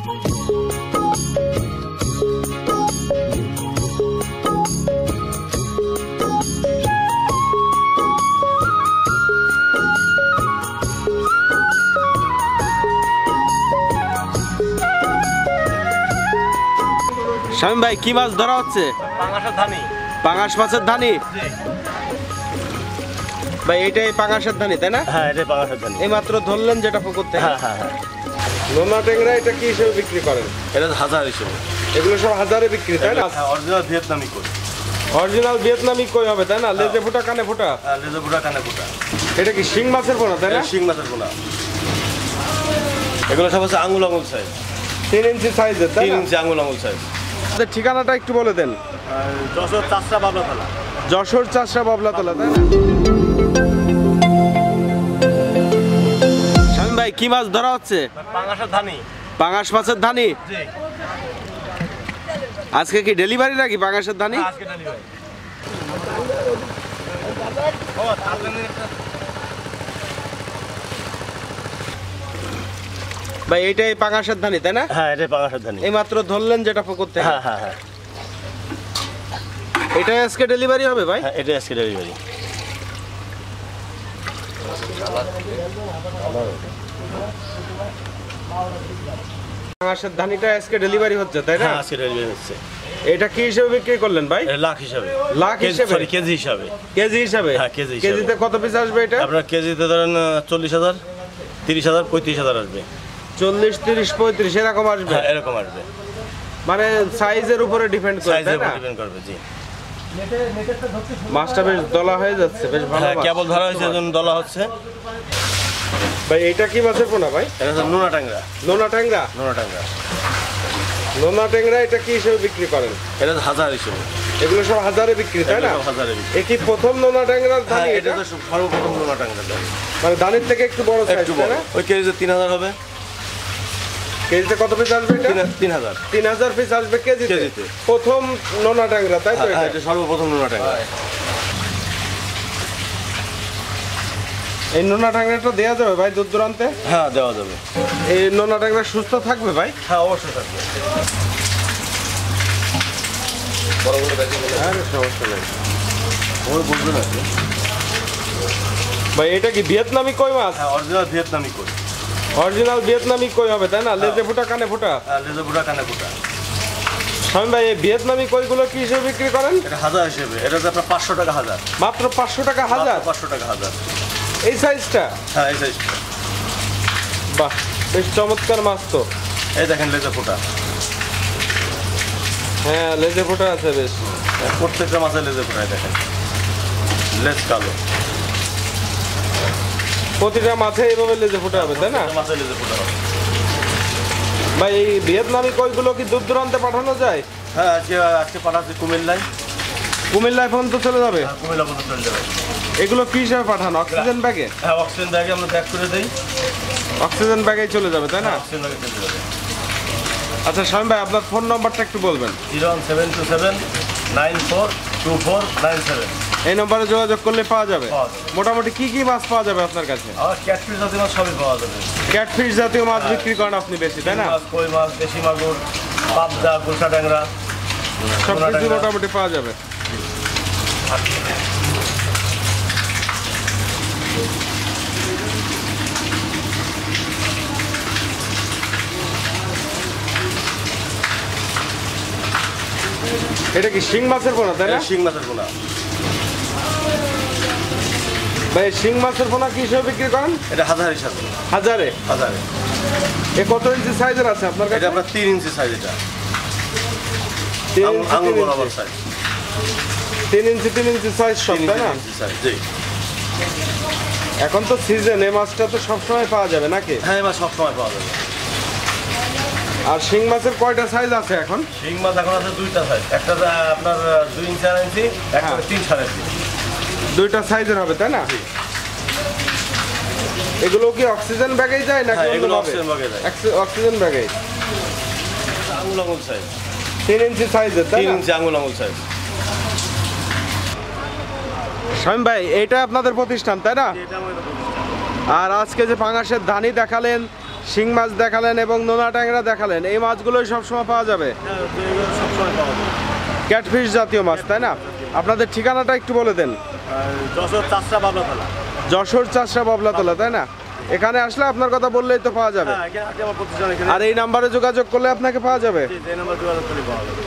শামীম ভাই কি মাছ ধরা হচ্ছে? পাঙাশের ধানি। পাঙাশ মাছের ধানি ভাই, এটাই পাঙাশের ধানি তাই না? হ্যাঁ, এটাই পাঙাশের ধানি। এই মাত্র ধরলেন যেটা পুকুর থেকে। হ্যাঁ হ্যাঁ হ্যাঁ। নোনা ট্যাংরা এটা কি হিসেবে বিক্রি করেন? এটা 1000 হিসেবে। এগুলো সব হাজারে বিক্রি তাই না? হ্যাঁ, অরিজিনাল ভিয়েতনামি কই। অরিজিনাল ভিয়েতনামি কই হবে তাই না? লেজে ফুটা কানে ফুটা। হ্যাঁ, লেজে ফুটা কানে ফুটা। এটা কি শিং মাছের পোনা তাই না? শিং মাছের পোনা। এগুলো সব হচ্ছে আঙুল আঙুল সাইজ। 3 ইঞ্চি সাইজের তাই 3 না? ইঞ্চি আঙুল আঙুল সাইজ। আপনাদের ঠিকানাটা একটু বলে দেন। যশোর চাষরা বাবলাতলা। যশোর চাষরা বাবলাতলা তাই না? শামীম ভাই কি মাছ ধরা হচ্ছে? পাঙাশের ধানি। পাঙাশ মাছের ধানি। জি। আজকে কি ডেলিভারি নাকি পাঙাশের ধানি? আজকে ডেলিভারি। ভাই এইটাই পাঙাশের ধানি তাই না? হ্যাঁ, এটাই পাঙাশের ধানি। এই মাত্র ধরলেন যেটা পুকুর থেকে। হ্যাঁ হ্যাঁ হ্যাঁ। এটাই আজকে ডেলিভারি হবে ভাই? হ্যাঁ, এটাই আজকে ডেলিভারি। পাঙাশের ধানিটা আজকে ডেলিভারি হচ্ছে তাই না? হ্যাঁ, আজকে ডেলিভারি হচ্ছে। এটা কি হিসেবে বিক্রি করলেন ভাই? লাখ হিসাবে। লাখ হিসেবে? সরি, কেজি হিসাবে। কেজি হিসাবে? হ্যাঁ, কেজি হিসাবে। কেজিতে কত পিস আসবে এটা? আপনার কেজিতে ধরেন 40,000, 30,000, 35,000 আসবে। 40, 30, 35 এরকম আসবে? হ্যাঁ, এরকম আসবে। মানে সাইজের উপরে ডিপেন্ড করে সাইজের তাই উপর না? ডিপেন্ড করবে। জি। মাছটা বেশ দলা হয়ে যাচ্ছে, বেশ ভালো হ্যাঁ, মাছ। কেবল ধরা হয়েছে, এজন্য দলা হচ্ছে। ভাই এটা কি মাছের পোনা ভাই? এটা হচ্ছে নোনা ট্যাংরা। নোনা ট্যাংরা? নোনা ট্যাংরা। নোনা ট্যাংরা এটা কি হিসেবে বিক্রি করেন? এটা 1000 হিসেবে। এগুলো সব হাজারে বিক্রি তাই না? এগুলো সব হাজারে বিক্রি। এ কি প্রথম নোনা ট্যাংরার হ্যাঁ, ধানি এটা এটা? তো সর্বপ্রথম নোনা ট্যাংরা। মানে ধানের থেকে একটু বড় সাইজ একটু তাই বড়। না? ওই কেজিতে 3000 হবে। কেজিতে কত পিস আসবে এটা? 3000। 3000 পিস আসবে কেজিতে? কেজিতে। প্রথম নোনা ট্যাংরা তাই তো? হ্যাঁ, এটা এটা সর্বপ্রথম নোনা ট্যাংরা। এই নোনা ট্যাংরাটা দেওয়া যাবে ভাই দূর দূরান্তে? হ্যাঁ, দেওয়া যাবে। এই নোনা ট্যাংরা সুস্থ থাকবে ভাই? হ্যাঁ, অবশ্যই থাকবে। আর সমস্যা নেই ওই বুঝবে না। ভাই। এটা কি ভিয়েতনামি কই মাছ? হ্যাঁ, অরিজিনাল ভিয়েতনামি কই। অরিজিনাল ভিয়েতনামি কই হবে তাই না? লেজে ফুটা কানে ফুটা। হ্যাঁ, লেজে ফুটা কানে ফুটা। শামীম ভাই এই ভিয়েতনামি কইগুলো কি হিসেবে বিক্রি করেন? এটা 1000 হিসেবে। এটা তো আপনার 500 টাকা 1000। মাত্র 500 টাকা হাজার? 500 টাকা 1000। এই সাইজটা? হ্যাঁ, এই সাইজটা। বাহ, বেশ চমৎকার মাছ তো। এই দেখেন লেজে ফুটা। হ্যাঁ, লেজে ফুটা আছে বেশ। প্রত্যেকটা মাছের লেজে ফুটায় দেখেন। লেজ কালো। প্রতিটা মাছে এইভাবে লেজে ফুটা হবে তাই না? মাছের লেজে ফুটা হবে। ভাই এই ভিয়েতনামি কইগুলো কি দূর দূরান্তে পাঠানো যায়? হ্যাঁ, আজকে পাঠাচ্ছি কুমিল্লায়। কুমিল্লায় পর্যন্ত চলে যাবে? কুমিল্লা পর্যন্ত চলে যাবে। এগুলো কি হিসাবে পাঠান? অক্সিজেন ব্যাগে? হ্যাঁ, অক্সিজেন ব্যাগে আমরা প্যাক করে দিই। অক্সিজেন ব্যাগেই চলে যাবে তাই না? অক্সিজেন ব্যাগে চলে যাবে। আচ্ছা শামীম ভাই আপনার ফোন নাম্বারটা একটু বলবেন। 01727942497। এই নম্বরে যোগাযোগ করলে পাওয়া যাবে? পাওয়া যাবে। মোটামুটি কি কি মাছ পাওয়া যাবে আপনার কাছে? আর ক্যাটফিশ জাতীয় মাছ সবই পাওয়া যাবে। ক্যাটফিশ জাতীয় মাছ বিক্রি করেন আপনি বেশি তাই না? মাছ, কই মাছ, দেশি মাগুর, পাবদা, গুলশা ট্যাংরা সব কিছু মোটামুটি পাওয়া যাবে। এটা কি শিং মাছের পোনা তাই না? শিং মাছের পোনা। ভাই শিং মাছের পোনা কি হিসেবে বিক্রি করেন? এটা 1000 হিসাবে। হাজারে? 1000। এ কত ইঞ্চি সাইজের আছে আপনার কাছে? এটা আপনার 3 ইঞ্চি সাইজ। এটা 3 ইঞ্চি, আঙুল 3 বরাবর ইঞ্চি। সাইজ। 3 ইঞ্চি 3 ইঞ্চি সাইজ সব তাই না? 3 ইঞ্চি সাইজ। জি। এখন তো সিজন, এই মাছটা তো সবসময় পাওয়া যাবে নাকি? হ্যাঁ, এই মাছ সবসময় পাওয়া যাবে। আর শিং মাছের কয়টা সাইজ আছে এখন? শিং মাছ এখন আছে 2টা সাইজ। একটা আপনার 2 ইঞ্চি 4 ইঞ্চি, একটা 3 সাড়ে 3। দুইটা সাইজের হবে তাই না? এগুলো কি অক্সিজেন ব্যাগেই যায় নাকি? হ্যাঁ, এগুলো অন্যভাবে? অক্সিজেন ব্যাগে যায়। অক্সিজেন ব্যাগেই। আঙুল আঙুল সাইজ। 3 ইঞ্চি সাইজের তাই 3 না? ইঞ্চি আঙুল আঙুল সাইজ। শামীম ভাই এটা আপনাদের প্রতিষ্ঠান তাই না? এটা আমাদের আর আজকে যে পাঙাশের ধানি দেখালেন শিং মাছ দেখালেন এবং নোনা ট্যাংরা দেখালেন, এই মাছগুলোই সবসময় পাওয়া যাবে। হ্যাঁ, এগুলো সবসময় পাওয়া যায়। ক্যাটফিশ জাতীয় মাছ, তাই না? আপনাদের ঠিকানাটা একটু বলে দেন। যশোর চাষরা বাবলাতলা। যশোর চাষরা বাবলাতলা, তাই না? এখানে আসলে আপনার কথা বললেই তো পাওয়া যাবে। হ্যাঁ, এখানে আমার প্রতিষ্ঠান এখানে। আর এই নাম্বারে যোগাযোগ করলে আপনাকে পাওয়া যাবে। এই নাম্বার যোগাযোগ করে পাওয়া যাবে।